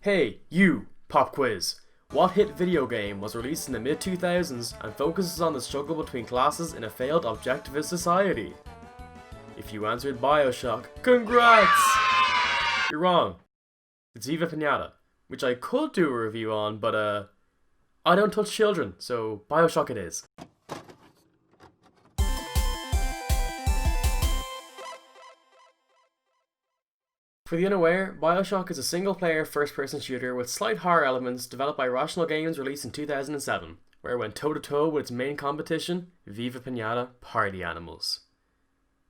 Hey, you! Pop quiz. What hit video game was released in the mid-2000s and focuses on the struggle between classes in a failed objectivist society? If you answered Bioshock, congrats! You're wrong. It's Viva Pinata, which I could do a review on, but I don't touch children, so Bioshock it is. For the unaware, Bioshock is a single-player first-person shooter with slight horror elements developed by Rational Games, released in 2007, where it went toe-to-toe with its main competition, Viva Pinata Party Animals.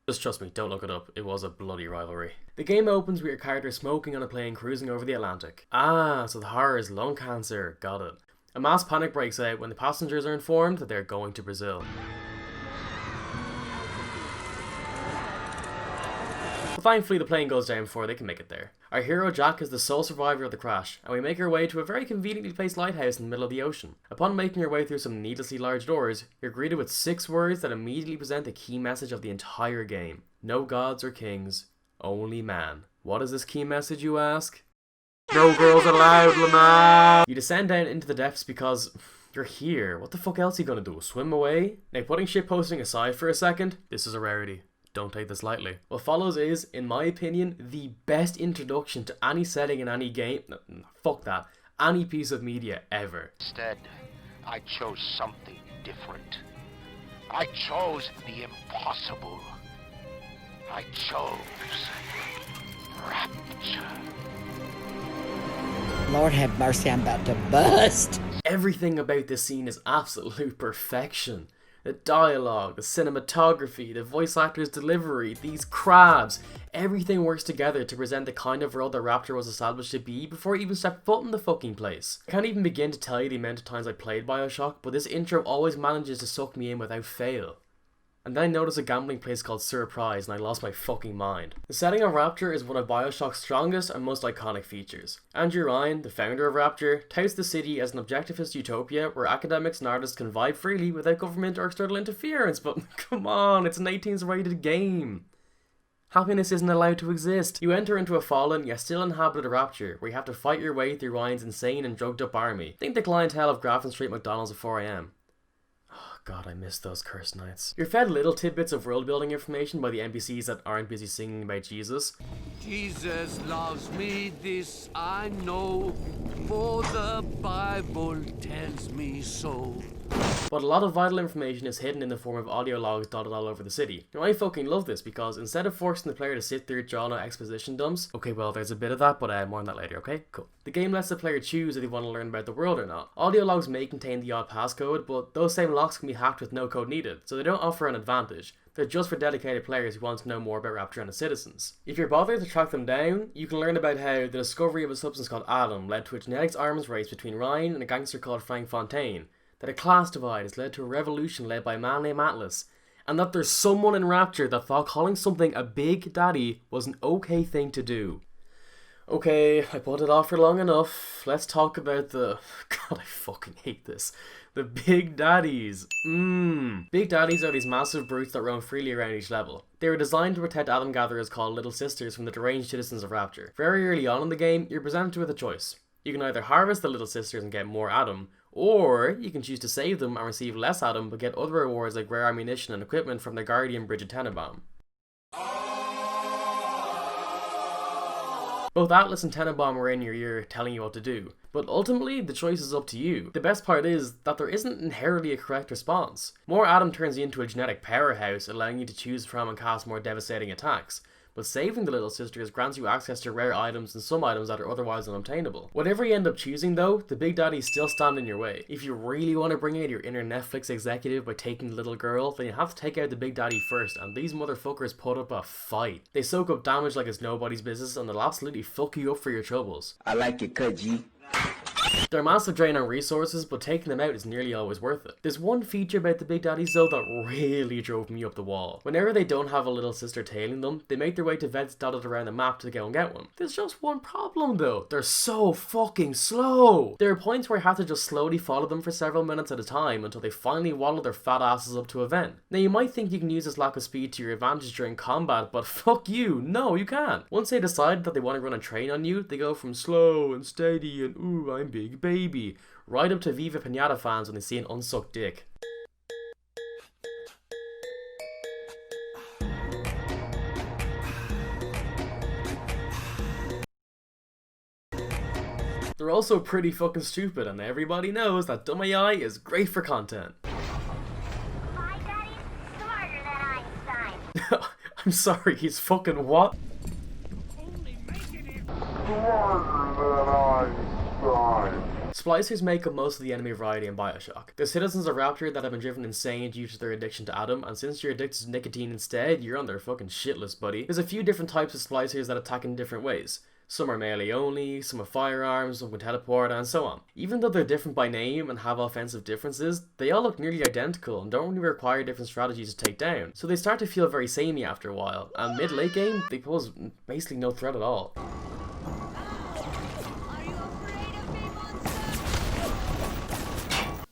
Just trust me, don't look it up, it was a bloody rivalry. The game opens with your character smoking on a plane cruising over the Atlantic. Ah, so the horror is lung cancer, got it. A mass panic breaks out when the passengers are informed that they're going to Brazil. But thankfully the plane goes down before they can make it there. Our hero Jack is the sole survivor of the crash, and we make our way to a very conveniently placed lighthouse in the middle of the ocean. Upon making your way through some needlessly large doors, you're greeted with 6 words that immediately present the key message of the entire game. No gods or kings, only man. What is this key message, you ask? No girls allowed, Lamar! You descend down into the depths because you're here. What the fuck else are you gonna do? Swim away? Now, putting shitposting aside for a second, this is a rarity. Don't take this lightly. What follows is, in my opinion, the best introduction to any setting in any game, no, fuck that, any piece of media ever. Instead, I chose something different. I chose the impossible. I chose rapture. Lord have mercy, I'm about to bust. Everything about this scene is absolute perfection. The dialogue, the cinematography, the voice actor's delivery, these crabs, everything works together to present the kind of world that Rapture was established to be before it even stepped foot in the fucking place. I can't even begin to tell you the amount of times I played Bioshock, but this intro always manages to suck me in without fail. And then I noticed a gambling place called Surprise and I lost my fucking mind. The setting of Rapture is one of Bioshock's strongest and most iconic features. Andrew Ryan, the founder of Rapture, touts the city as an objectivist utopia where academics and artists can vibe freely without government or external interference, but come on, it's an 18s rated game. Happiness isn't allowed to exist. You enter into a fallen yet still inhabited Rapture where you have to fight your way through Ryan's insane and drugged up army. Think the clientele of Grafton Street McDonald's at 4 AM. God, I miss those cursed nights. You're fed little tidbits of world building information by the NPCs that aren't busy singing about Jesus. Jesus loves me, this I know, for the Bible tells me so. But a lot of vital information is hidden in the form of audio logs dotted all over the city. Now I fucking love this because instead of forcing the player to sit through Jono exposition dumps, okay, well there's a bit of that, but more on that later, okay? Cool. The game lets the player choose if they want to learn about the world or not. Audio logs may contain the odd passcode, but those same logs can be hacked with no code needed, so they don't offer an advantage. They're just for dedicated players who want to know more about Rapture and its citizens. If you're bothered to track them down, you can learn about how the discovery of a substance called Adam led to a genetics arms race between Ryan and a gangster called Frank Fontaine, that a class divide has led to a revolution led by a man named Atlas, and that there's someone in Rapture that thought calling something a Big Daddy was an okay thing to do. Okay, I put it off for long enough. Let's talk about the... God, I fucking hate this. The Big Daddies. Big Daddies are these massive brutes that roam freely around each level. They were designed to protect Atom Gatherers called Little Sisters from the deranged citizens of Rapture. Very early on in the game, you're presented with a choice. You can either harvest the Little Sisters and get more Atom, or you can choose to save them and receive less Atom but get other rewards like rare ammunition and equipment from their guardian Bridget Tenenbaum. Both Atlas and Tenenbaum are in your ear telling you what to do, but ultimately the choice is up to you. The best part is that there isn't inherently a correct response. More Atom turns you into a genetic powerhouse, allowing you to choose from and cast more devastating attacks. But saving the Little Sisters grants you access to rare items and some items that are otherwise unobtainable. Whatever you end up choosing though, the Big Daddies still stand in your way. If you really want to bring out your inner Netflix executive by taking the little girl, then you have to take out the Big Daddy first, and these motherfuckers put up a fight. They soak up damage like it's nobody's business and they'll absolutely fuck you up for your troubles. I like it, cut G. They're a massive drain on resources, but taking them out is nearly always worth it. There's one feature about the Big Daddies though that really drove me up the wall. Whenever they don't have a little sister tailing them, they make their way to vents dotted around the map to go and get one. There's just one problem though. They're so fucking slow. There are points where I have to just slowly follow them for several minutes at a time until they finally waddle their fat asses up to a vent. Now you might think you can use this lack of speed to your advantage during combat, but fuck you, no you can't. Once they decide that they want to run a train on you, they go from slow and steady and ooh I'm big baby, right up to Viva Pinata fans when they see an unsucked dick. They're also pretty fucking stupid, and everybody knows that dumb AI is great for content. My daddy's smarter than Einstein. I'm sorry, he's fucking what? Splicers make up most of the enemy variety in Bioshock. They're citizens of Rapture that have been driven insane due to their addiction to Adam, and since you're addicted to nicotine instead, you're on their fucking shit list, buddy. There's a few different types of splicers that attack in different ways. Some are melee only, some have firearms, some can teleport, and so on. Even though they're different by name and have offensive differences, they all look nearly identical and don't really require different strategies to take down, so they start to feel very samey after a while, and mid-late game, they pose basically no threat at all.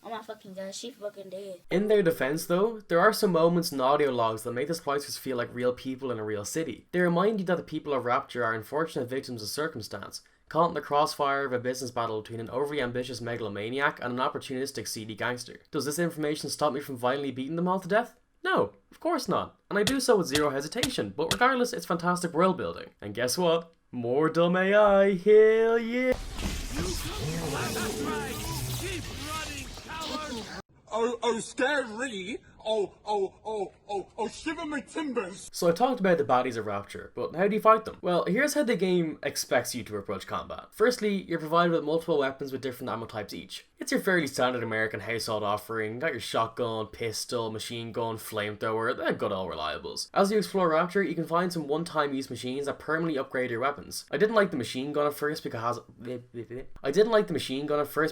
Oh my fucking god, she fucking dead. In their defense though, there are some moments in audio logs that make the splicers feel like real people in a real city. They remind you that the people of Rapture are unfortunate victims of circumstance, caught in the crossfire of a business battle between an overly ambitious megalomaniac and an opportunistic seedy gangster. Does this information stop me from violently beating them all to death? No, of course not, and I do so with zero hesitation, but regardless, it's fantastic world building. And guess what? More dumb AI, hell yeah! Oh, scary! Oh, shiver my timbers! So I talked about the baddies of Rapture, but how do you fight them? Well, here's how the game expects you to approach combat. Firstly, you're provided with multiple weapons with different ammo types each. It's your fairly standard American household offering. Got your shotgun, pistol, machine gun, flamethrower, they're good old reliables. As you explore Rapture, you can find some one-time use machines that permanently upgrade your weapons. I didn't like the machine gun at first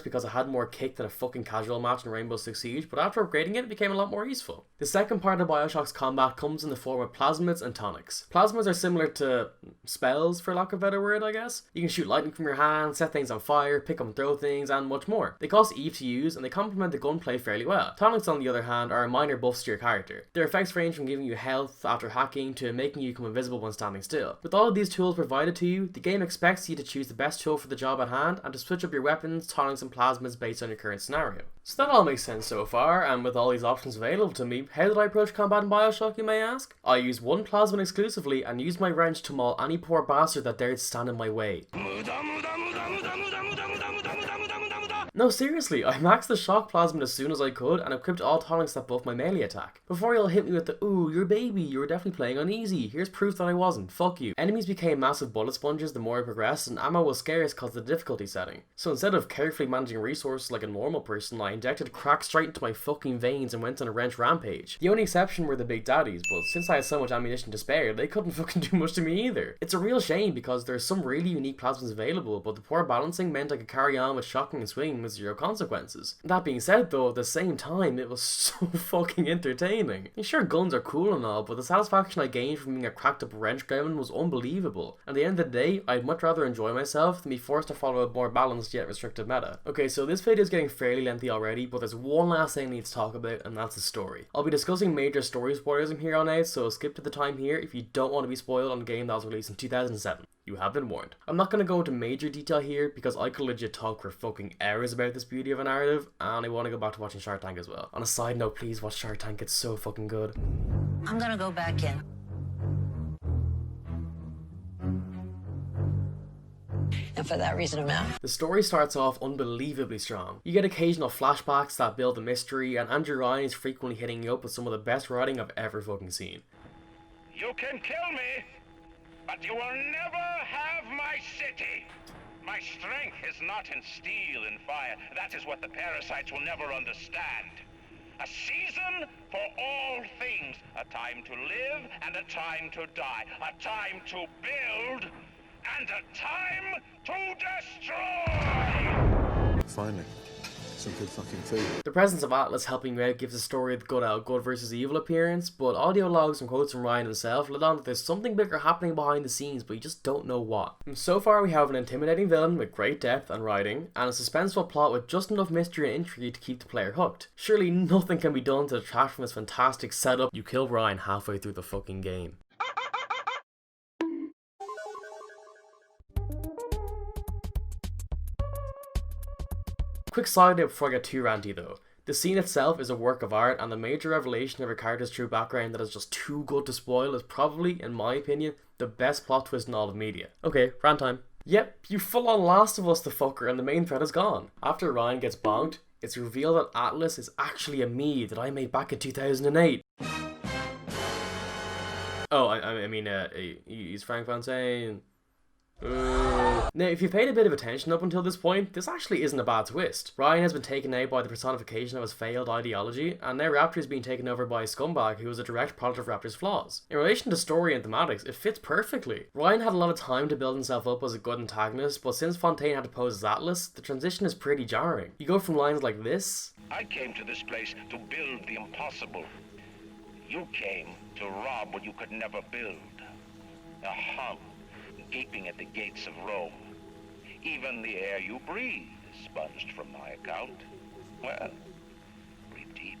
because it had more kick than a fucking casual match in Rainbow Six Siege, but after upgrading it became a lot more useful. The second part of Bioshock's combat comes in the form of plasmids and tonics. Plasmids are similar to spells, for lack of a better word, I guess. You can shoot lightning from your hand, set things on fire, pick up and throw things, and much more. They cost Eve to use, and they complement the gunplay fairly well. Tonics, on the other hand, are minor buffs to your character. Their effects range from giving you health after hacking to making you become invisible when standing still. With all of these tools provided to you, the game expects you to choose the best tool for the job at hand, and to switch up your weapons, tonics, and plasmids based on your current scenario. So that all makes sense so far, and with all these options available to me, how did I approach combat in Bioshock, you may ask? I used one plasmid exclusively and used my wrench to maul any poor bastard that dared stand in my way. No, seriously, I maxed the shock plasmid as soon as I could and equipped all tonics that buff my melee attack. Before you'll hit me with the, ooh, you're baby, you were definitely playing on easy, here's proof that I wasn't, fuck you. Enemies became massive bullet sponges the more I progressed, and ammo was scarce because of the difficulty setting. So instead of carefully managing resources like a normal person, I injected crack straight into my fucking veins and went on a wrench rampage. The only exception were the big daddies, but since I had so much ammunition to spare, they couldn't fucking do much to me either. It's a real shame because there's some really unique plasmids available, but the poor balancing meant I could carry on with shocking and swinging with zero consequences. That being said though, at the same time, it was so fucking entertaining. And sure, guns are cool and all, but the satisfaction I gained from being a cracked up wrench gremlin was unbelievable. At the end of the day, I'd much rather enjoy myself than be forced to follow a more balanced yet restricted meta. Okay, so this video is getting fairly lengthy already, but there's one last thing I need to talk about, and that's the story. I'll be discussing major story spoilers from here on out, so skip to the time here if you don't want to be spoiled on a game that was released in 2007. You have been warned. I'm not going to go into major detail here because I could legit talk for fucking hours about this beauty of a narrative, and I want to go back to watching Shark Tank as well. On a side note, please watch Shark Tank, it's so fucking good. I'm gonna go back in. And for that reason I'm out. The story starts off unbelievably strong. You get occasional flashbacks that build the mystery, and Andrew Ryan is frequently hitting you up with some of the best writing I've ever fucking seen. You can kill me, but you will never have my city. My strength is not in steel and fire. That is what the parasites will never understand. A season for all things. A time to live and a time to die. A time to build and a time to destroy! finally. Some good fucking food. The presence of Atlas helping you out gives the story the good versus evil appearance, but audio logs and quotes from Ryan himself let on that there's something bigger happening behind the scenes, but you just don't know what. And so far we have an intimidating villain with great depth and writing, and a suspenseful plot with just enough mystery and intrigue to keep the player hooked. Surely nothing can be done to detract from this fantastic setup. You kill Ryan halfway through the fucking game. Quick side note before I get too ranty though. The scene itself is a work of art, and the major revelation of a character's true background that is just too good to spoil is probably, in my opinion, the best plot twist in all of media. Okay, rant time. Yep, you full on Last of Us the fucker and the main thread is gone. After Ryan gets bonked, it's revealed that Atlas is actually a me that I made back in 2008. Oh, I mean, he's Frank Fontaine. Now, if you've paid a bit of attention up until this point, this actually isn't a bad twist. Ryan has been taken out by the personification of his failed ideology, and now Raptor is being taken over by a scumbag who is a direct product of Raptor's flaws. In relation to story and thematics, it fits perfectly. Ryan had a lot of time to build himself up as a good antagonist, but since Fontaine had to pose as Atlas, the transition is pretty jarring. You go from lines like this: I came to this place to build the impossible. You came to rob what you could never build. A hum, gaping at the gates of Rome. Even the air you breathe is sponged from my account. Well, breathe deep,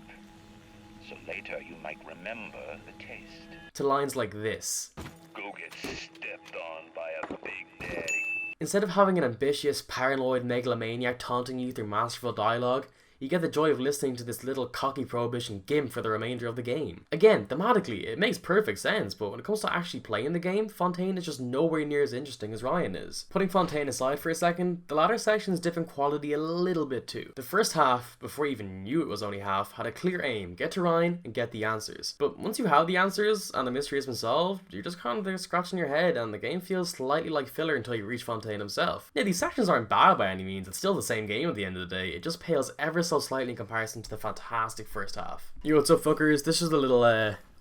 so later you might remember the taste. to lines like this: Go get stepped on by a big daddy. Instead of having an ambitious, paranoid megalomaniac taunting you through masterful dialogue, you get the joy of listening to this little cocky prohibition gimp for the remainder of the game. Again, thematically, it makes perfect sense, but when it comes to actually playing the game, Fontaine is just nowhere near as interesting as Ryan is. Putting Fontaine aside for a second, the latter sections dip in quality a little bit too. The first half, before you even knew it was only half, had a clear aim: get to Ryan and get the answers. But once you have the answers and the mystery has been solved, you're just kind of there scratching your head, and the game feels slightly like filler until you reach Fontaine himself. Yeah, these sections aren't bad by any means, it's still the same game at the end of the day, it just pales ever so slightly in comparison to the fantastic first half. Yo, what's up fuckers, this is a little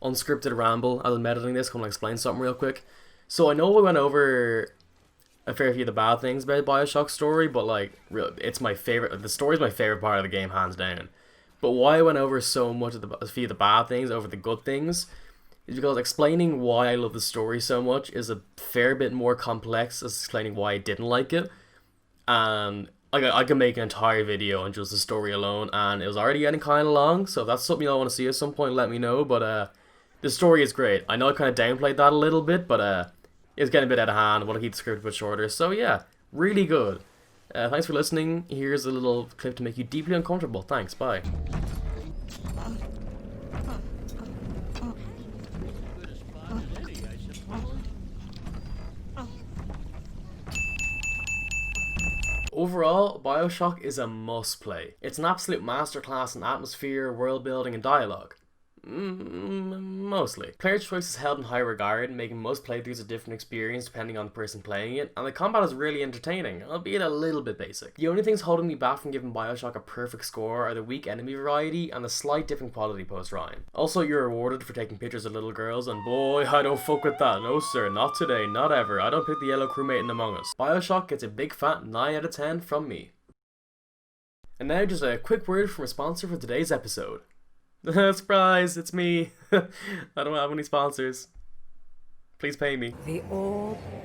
unscripted ramble as I'm editing this, I'm gonna explain something real quick. So I know we went over a fair few of the bad things about Bioshock's story, but like, it's my favorite, the story's my favorite part of the game, hands down. But why I went over so much of a few of the bad things over the good things is because explaining why I love the story so much is a fair bit more complex as explaining why I didn't like it. And I can make an entire video on just the story alone, and it was already getting kind of long, so if that's something y'all want to see at some point, let me know. But the story is great. I know I kind of downplayed that a little bit, but it's getting a bit out of hand. I want to keep the script a bit shorter, so yeah, really good. Thanks for listening. Here's a little clip to make you deeply uncomfortable. Thanks, bye. Overall, Bioshock is a must play. It's an absolute masterclass in atmosphere, world building and dialogue. Mostly. Player choice is held in high regard, making most playthroughs a different experience depending on the person playing it, and the combat is really entertaining, albeit a little bit basic. The only things holding me back from giving Bioshock a perfect score are the weak enemy variety and the slight dip in quality post-Ryan. Also, you're rewarded for taking pictures of little girls, and boy, I don't fuck with that. No sir, not today, not ever. I don't pick the yellow crewmate in Among Us. Bioshock gets a big fat 9 out of 10 from me. And now just a quick word from a sponsor for today's episode. Surprise, it's me. I don't have any sponsors. Please pay me. The orb